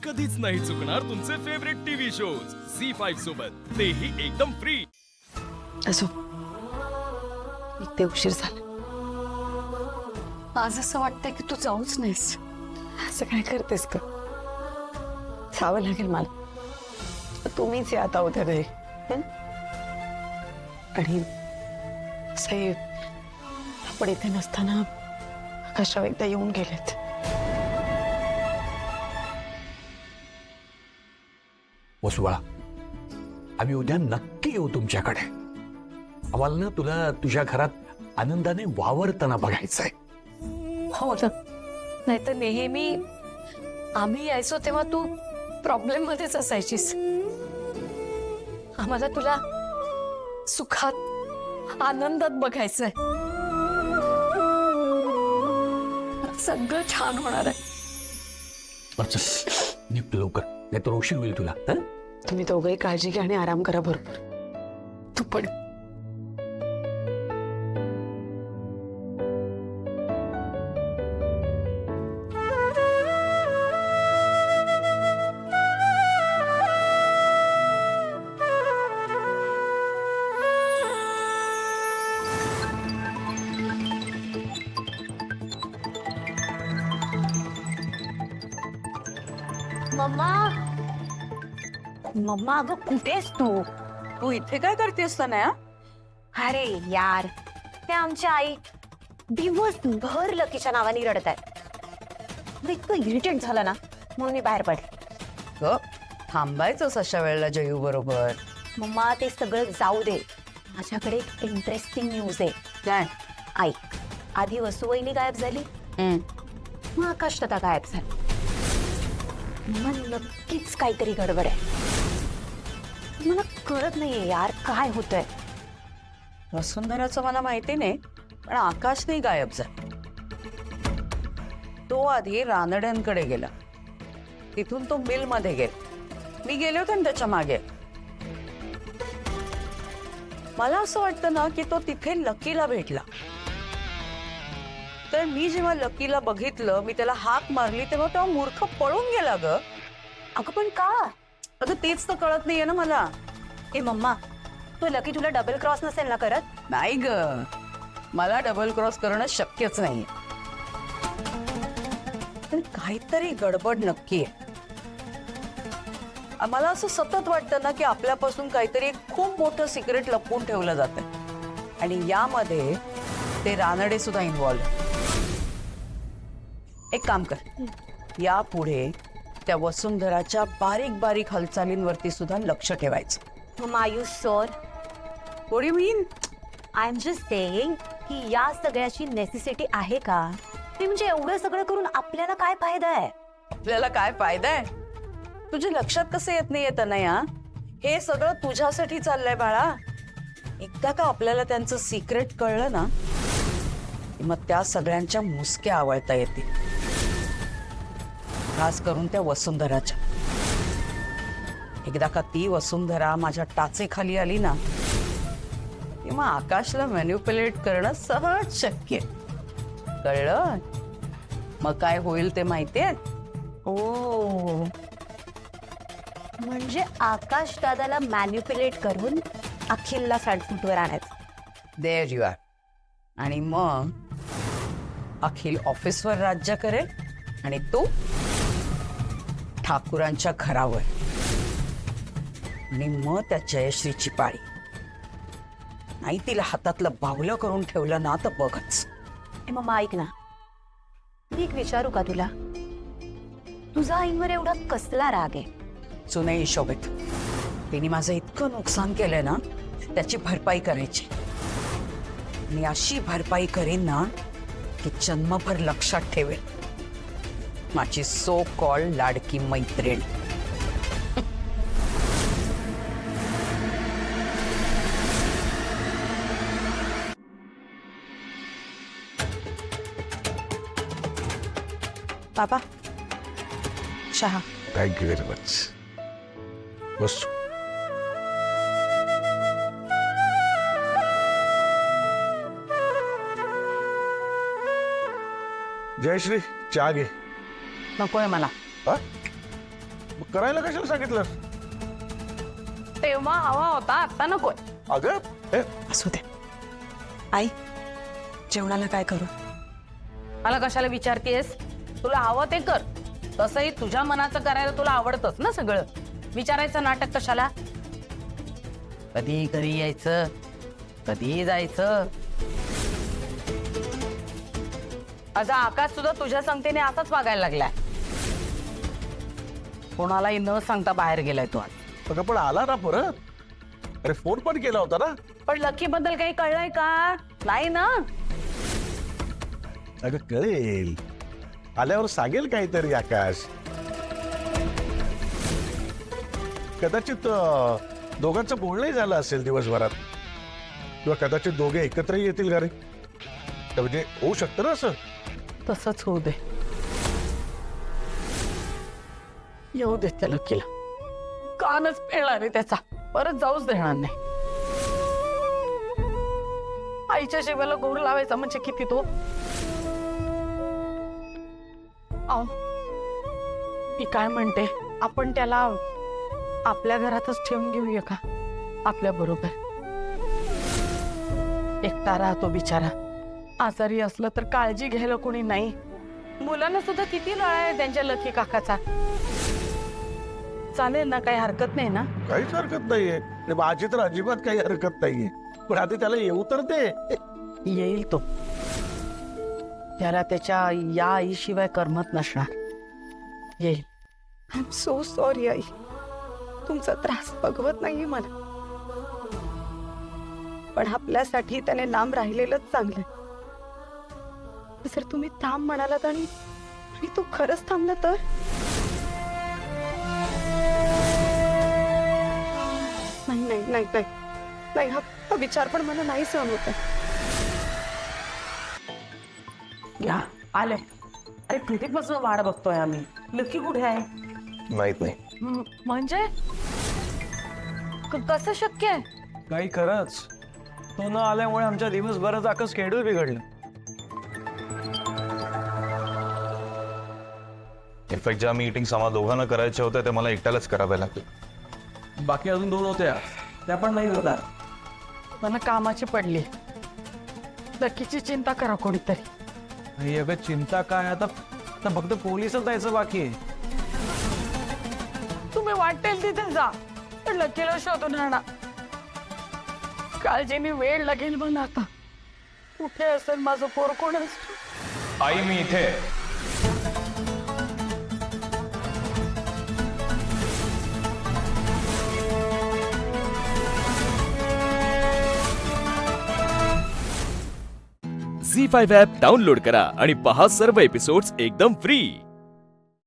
कधीच नाही चुकणार तुमचे फेवरेट टीव्ही शोज झी5 सोबत, तेही एकदम फ्री. असो, ते उशीर झाला. आज असं वाटतंय की तू जाऊच नाहीस. असं काय करतेस का? जावं लागेल मला. तुम्हीच या आता उद्या घरी. आणि साहेब, आपण इथे नसताना आकाशराव एकदा येऊन गेलेत. वसुबाळा, आम्ही उद्या नक्की येऊ तुमच्याकडे. आम्हाला ना तुला तुझ्या घरात आनंदाने वावरताना बघायचंय. हो ना, नाहीतर नेहमी आम्ही यायचो तेव्हा तू प्रॉब्लेम मध्येच असायचीस. आम्हाला तुला सुखात आनंदात बघायचंय. सगळं छान होणार आहे. निघतो लवकर, नाही तर उशीर होईल तुला. तुम्ही दोघंही काळजी घ्या आणि आराम करा बरोबर. तू पण. मम्मा, मम्मा अगं कुठेस तू? तू इथे काय करतेस तनया? अरे यार, ते आमच्या आई दिवसभर लकीच्या नावाने रडत आहेत. इतकं इरिटेट झालं ना, म्हणून मी बाहेर पडले. थांबायचंच अशा वेळेला जयू बरोबर. मम्मा ते सगळं जाऊ दे, माझ्याकडे एक इंटरेस्टिंग न्यूज आहे. काय? ऐक, आधी वसुवहिनी गायब झाली, मग आकाश दादा गायब झाला. मग नक्कीच काहीतरी गडबड आहे. मला कळत नाहीये यार काय होतंय. वसुंधराचं मला माहिती नाही, पण आकाश नाही गायब झाला. तो आधी रानड्यांकडे गेला, तिथून तो मिल मध्ये गेला. मी गेले होते ना त्याच्या मागे. मला असं वाटतं ना की तो तिथे लकीला भेटला. तर मी जेव्हा लकीला बघितलं, मी त्याला हाक मारली, तेव्हा तो मूर्ख पळून गेला ग. अगं पण का? अगं तेच तर कळत नाहीये ना मला. ए मम्मा, तू लकी तुला डबल क्रॉस नसेल ना करत? नाही ग, मला डबल क्रॉस करणं शक्यच नाही. पण काहीतरी गडबड नक्की आहे. मला असं सतत वाटतं ना की आपल्यापासून काहीतरी एक खूप मोठं सिक्रेट लपवून ठेवलं जातं, आणि यामध्ये ते रानडे सुद्धा इन्व्हॉल्व. एक काम कर, यापुढे त्या वसुंधराच्या बारीक बारीक हालचालींवरती सुद्धा लक्ष ठेवायचं. Mumma you sure? What you mean? I am just saying की या सगळ्याची नेसेसिटी आहे का? ते म्हणजे एवढं सगळं करून आपल्याला काय फायदा आहे? आपल्याला काय फायदा आहे? तुझ्या लक्षात कसं येत नाही येत नाही? हे सगळं तुझ्यासाठी चाललंय बाळा. एकदा का आपल्याला त्यांचं सिक्रेट कळलं ना, मग त्या सगळ्यांच्या मुसक्या आवळता येतील, खास करून त्या वसुंधराच्या. एकदा का ती वसुंधरा माझ्या टाचेखाली आली ना, मग आकाशला मॅन्युप्युलेट करणं सहज शक्य. कळलं? मग काय होईल ते माहितीये? ओ, म्हणजे आकाश दादाला मॅन्युप्युलेट करून अखिलला फ्रंट फूटवर आणायचं. There you are. आणि मग अखिल ऑफिसवर राज्य करेल आणि तू ठाकूरांच्या घरावर. आणि मग त्या जयश्रीची पाळी. नाही तिला हातातलं बावलं करून ठेवलं ना तर बघच. ए मम्मा ऐक ना, मी एक विचारू का तुला? तुझा आईंवर एवढा कसला राग आहे? जुने शोभित, तिने माझं इतकं नुकसान केलंय ना, त्याची भरपाई करायची. आणि अशी भरपाई करीन ना की जन्मभर लक्षात ठेवेल माझी सो कॉल्ड लाडकी मैत्रीण. बाबा, चहा. Thank you very much. बस. जयश्री, चहा घे. नकोय मला. हा? करायला कशाला सांगितलं? तेव्हा हवा होता, आता नकोय. अगं हे असू दे. आई, जेवणाला काय करू? मला कशाला विचारतेस? तुला हवं ते कर. तसंही तुझ्या मनाचं करायला तुला आवडतच ना सगळं. विचारायचं नाटक कशाला? कधी घरी यायचं, कधी जायचं. असा आकाश सुद्धा तुझ्या संगतीने असाच वागायला लागलाय. कोणालाही न सांगता बाहेर गेलाय तो आज. अगं पण आला ना परत. अरे फोन पण केला होता ना. पण लकी बद्दल काही कळलंय का? नाही ना. अगं कळेल, आल्यावर सांगेल काहीतरी आकाश. कदाचित दोघांचं बोलणंही झालं असेल दिवसभरात, किंवा कदाचित दोघे एकत्र येतील घरी. म्हणजे होऊ शकतं ना असं. तसंच होऊ दे. येऊ दे त्या लकीला. कानच पेळणार आहे त्याचा. परत जाऊच देणार नाही. आईच्या शिवाला गोर लावायचा म्हणजे किती तो. अहो, मी काय म्हणते, आपण त्याला आपल्या घरातच ठेवून घेऊया का? आपल्या बरोबर. एकटा राहतो बिचारा. आजारी असलं तर काळजी घ्यायला कोणी नाही. मुलांना सुद्धा किती लळा आहे त्यांच्या लकी काकाचा. चालेल ना, काही हरकत नाही ना? काहीच हरकत नाहीये. आणि माझी तर अजिबात काही हरकत नाहीये. पण आधी त्याला येऊ तर दे. येईल तो. त्याला त्याच्या या आईशिवाय करमत नसणार. येईल. I am so sorry I. तुमचा त्रास बघवत नाहीये मला, पण आपल्यासाठी त्याने लांब राहिलेलंच चांगलंय. जर तुम्ही थांब म्हणालात आणि तो खरंच थांबला तर? नाही नाही नाही नाही नाही, हा विचार पण मला नाही सहन होत आहे. या आले. अरे कधीपासून वाट बघतोय आम्ही. लकी कुठे आहे? माहित नाही. म्हणजे कसं शक्य आहे? काही खरंच, तो न आल्यामुळे आमच्या दिवसभराचं अख्खं स्केड्यूल बिघडलं. इनफॅक्ट ज्या मीटिंग्स आम्हाला दोघांना करायच्या होत्या त्या मला एकट्यालाच कराव्या लागतील. बाकी अजून 2 होत्या, त्या पण नाही होता. मला कामाची पडली. लकीची चिंता करा कोणीतरी. आणि अगं चिंता काय, आता फक्त पोलिसच जायचं बाकी आहे. तुम्ही वाटेल तिथे जा, पण लकीला शोधून आणा. काळजीने वेळ लागेल पण आता. कुठे असेल माझं पोर? कोण असतो? आई मी इथे. झी 5 ॲप डाउनलोड करा आणि पहा सर्व एपिसोड्स एकदम फ्री.